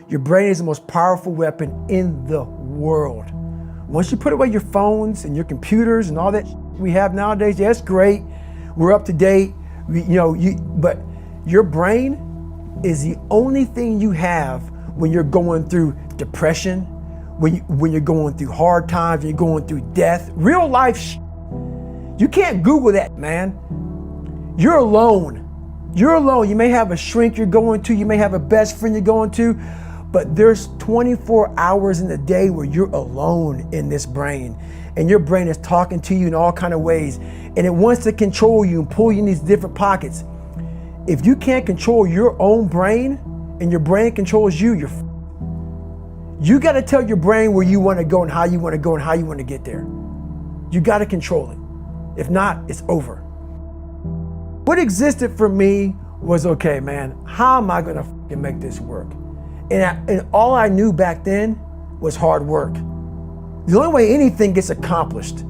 Your brain is the most powerful weapon in the world. Once you put away your phones and your computers and all that we have nowadays, yeah, it's great. We're up to date. But your brain is the only thing you have when you're going through depression, when you're going through hard times, when you're going through death, real life. You can't Google that, man. You're alone. You're alone. You may have a shrink you're going to, you may have a best friend you're going to, but there's 24 hours in the day where you're alone in this brain, and your brain is talking to you in all kinds of ways, and it wants to control you and pull you in these different pockets. If you can't control your own brain and your brain controls you, you got to tell your brain where you want to go and how you want to go and how you want to get there. You got to control it. If not, it's over. What existed for me was, okay, man, how am I going to make this work? And all I knew back then was hard work. The only way anything gets accomplished.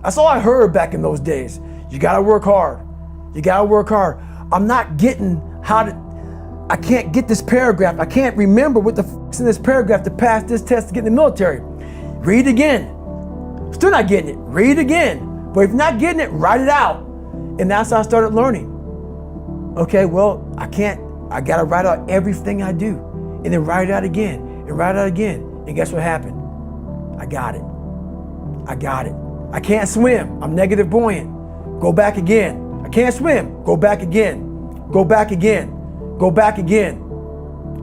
That's all I heard back in those days. You gotta work hard. You gotta work hard. I'm not getting I can't get this paragraph. I can't remember what the is in this paragraph to pass this test to get in the military. Read again. Still not getting it. Read again. But if you're not getting it, write it out. And that's how I started learning. Okay, well, I gotta write out everything I do. And then write it out again, and write it out again. And guess what happened? I got it. I can't swim. I'm negative buoyant. Go back again. I can't swim. Go back again. Go back again. Go back again.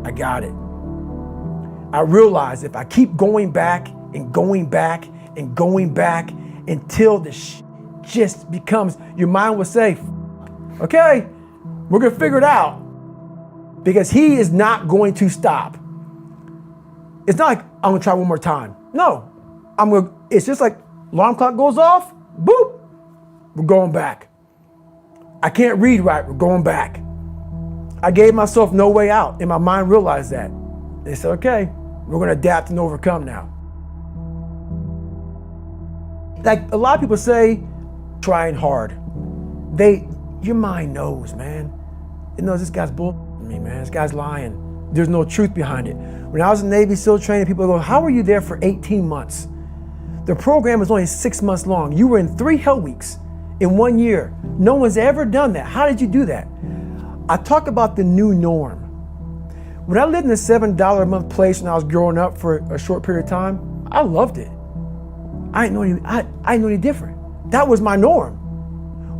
I got it. I realized if I keep going back and going back and going back until the just becomes, your mind will say, okay, we're gonna figure it out. Because he is not going to stop. It's not like I'm gonna try one more time. No, it's just like alarm clock goes off, boop, we're going back. I can't read right, we're going back. I gave myself no way out, and my mind realized that. They said, okay, we're gonna adapt and overcome now. Like a lot of people say, trying hard. Your mind knows, man. It knows this guy's bull. Me, man, this guy's lying. There's no truth behind it. When I was in Navy SEAL training, people go, how were you there for 18 months? The program was only 6 months long. You were in 3 hell weeks in 1 year. No one's ever done that. How did you do that? I talk about the new norm. When I lived in a $7 a month place when I was growing up for a short period of time, I loved it. I didn't know any different. That was my norm.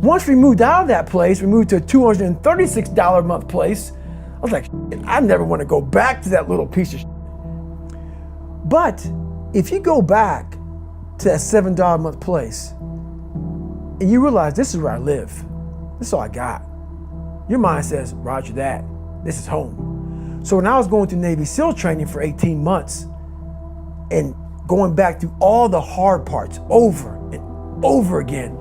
Once we moved out of that place, we moved to a $236 a month place. I was like, I never want to go back to that little piece of shit. But if you go back to that $7 a month place and you realize this is where I live, this is all I got, your mind says, roger that, this is home. So when I was going through Navy SEAL training for 18 months and going back through all the hard parts over and over again,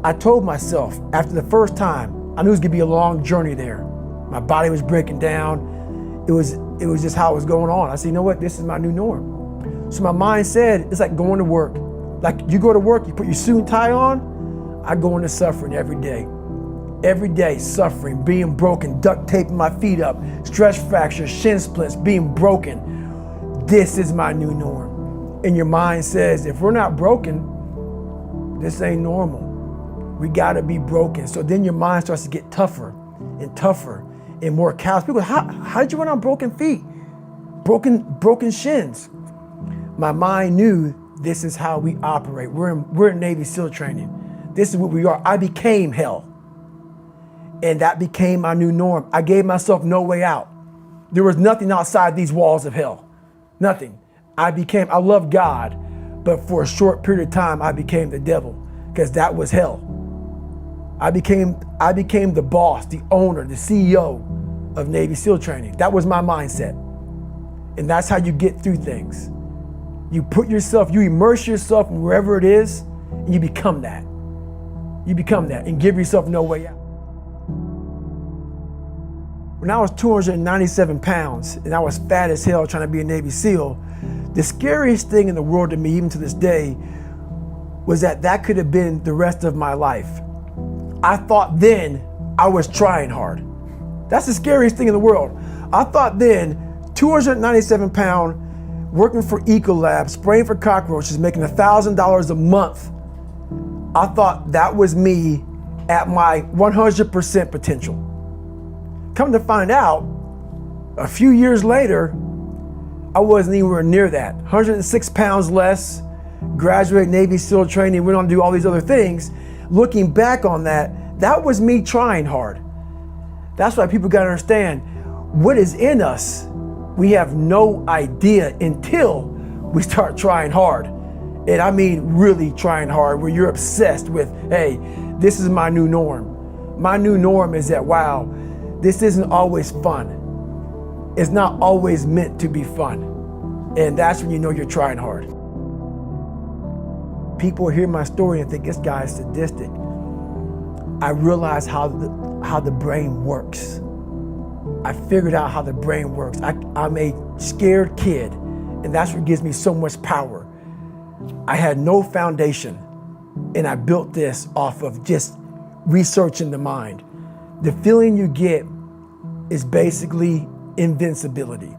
I told myself after the first time, I knew it was gonna be a long journey there. My body was breaking down. It was just how it was going on. I said, you know what? This is my new norm. So my mind said, it's like going to work. Like you go to work, you put your suit and tie on. I go into suffering every day. Every day, suffering, being broken, duct taping my feet up, stress fractures, shin splints, being broken. This is my new norm. And your mind says, if we're not broken, this ain't normal. We gotta be broken. So then your mind starts to get tougher and tougher and more callous. People go, how did you run on broken feet? Broken shins. My mind knew this is how we operate. We're in Navy SEAL training. This is what we are. I became hell. And that became my new norm. I gave myself no way out. There was nothing outside these walls of hell. Nothing. I loved God, but for a short period of time, I became the devil because that was hell. I became the boss, the owner, the CEO of Navy SEAL training. That was my mindset. And that's how you get through things. You immerse yourself in wherever it is, and you become that. You become that and give yourself no way out. When I was 297 pounds and I was fat as hell trying to be a Navy SEAL, the scariest thing in the world to me, even to this day, was that could have been the rest of my life. I thought then I was trying hard. That's the scariest thing in the world. I thought then 297 pound, working for Ecolab, spraying for cockroaches, making $1,000 a month. I thought that was me at my 100% potential. Come to find out, a few years later, I wasn't anywhere near that. 106 pounds less, graduated Navy SEAL training, went on to do all these other things. Looking back on that, that was me trying hard. That's why people gotta understand, what is in us, we have no idea until we start trying hard. And I mean really trying hard, where you're obsessed with, hey, this is my new norm. My new norm is that, wow, this isn't always fun. It's not always meant to be fun. And that's when you know you're trying hard. People hear my story and think this guy is sadistic. I realized how the brain works. I figured out how the brain works. I'm a scared kid, and that's what gives me so much power. I had no foundation, and I built this off of just researching the mind. The feeling you get is basically invincibility.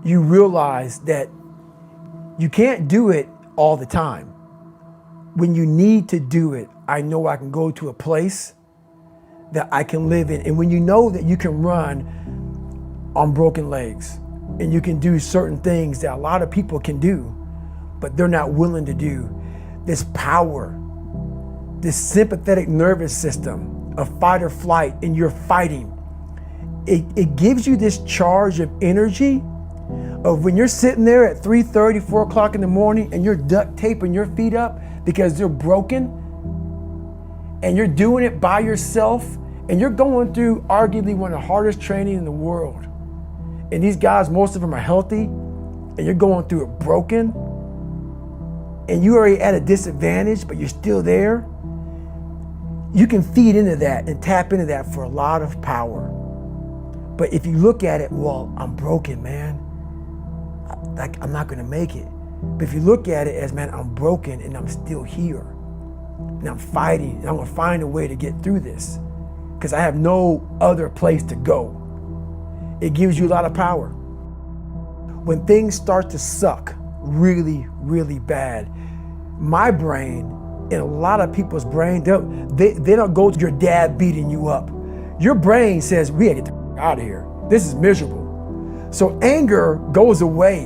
You realize that you can't do it all the time. When you need to do it, I know I can go to a place that I can live in. And when you know that you can run on broken legs and you can do certain things that a lot of people can do, but they're not willing to do, this power, this sympathetic nervous system of fight or flight, and you're fighting, it gives you this charge of energy of when you're sitting there at 3:30, 4 o'clock in the morning and you're duct taping your feet up because they're broken, and you're doing it by yourself, and you're going through arguably one of the hardest training in the world. And these guys, most of them are healthy, and you're going through it broken, and you're already at a disadvantage, but you're still there. You can feed into that and tap into that for a lot of power. But if you look at it, well, I'm broken, man. I'm not gonna make it. But if you look at it as, man, I'm broken and I'm still here. And I'm fighting, and I'm gonna find a way to get through this because I have no other place to go. It gives you a lot of power. When things start to suck really, really bad, my brain and a lot of people's brain, they don't go to your dad beating you up. Your brain says, we gotta get the out of here. This is miserable. So anger goes away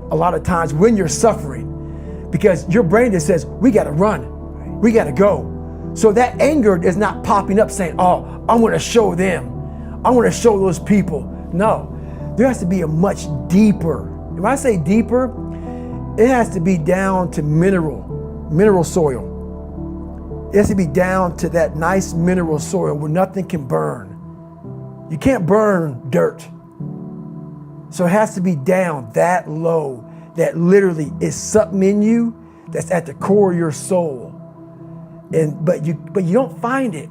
a lot of times when you're suffering because your brain just says, we gotta run, we gotta go. So that anger is not popping up saying, oh, I'm gonna show them, I'm gonna show those people. No, there has to be a much deeper, when I say deeper, it has to be down to mineral soil. It has to be down to that nice mineral soil where nothing can burn. You can't burn dirt. So it has to be down that low, that literally is something in you that's at the core of your soul. But you don't find it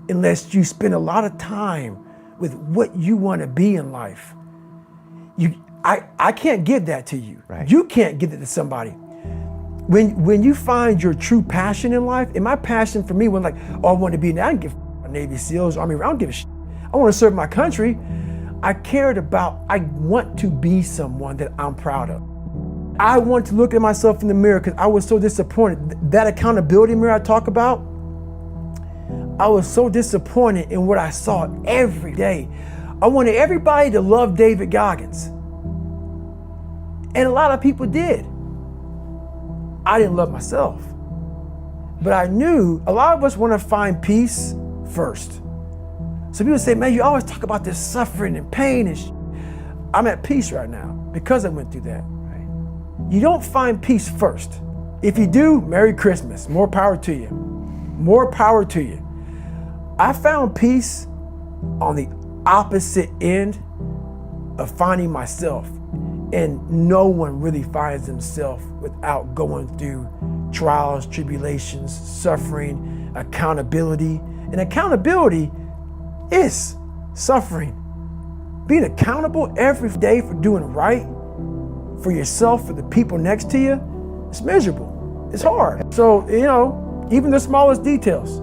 unless you spend a lot of time with what you want to be in life. I can't give that to you. Right. You can't give it to somebody. When you find your true passion in life, and my passion for me was like, oh, I want to be, I don't give a Navy SEALs, Army, I don't give a shit. I want to serve my country. I want to be someone that I'm proud of. I want to look at myself in the mirror because I was so disappointed. That accountability mirror I talk about, I was so disappointed in what I saw every day. I wanted everybody to love David Goggins. And a lot of people did. I didn't love myself. But I knew a lot of us want to find peace first. So people say, man, you always talk about this suffering and pain and I'm at peace right now because I went through that. Right? You don't find peace first. If you do, Merry Christmas. More power to you. More power to you. I found peace on the opposite end of finding myself. And no one really finds themselves without going through trials, tribulations, suffering, accountability. And accountability is suffering. Being accountable every day for doing right for yourself, for the people next to you, it's miserable. It's hard. So, even the smallest details.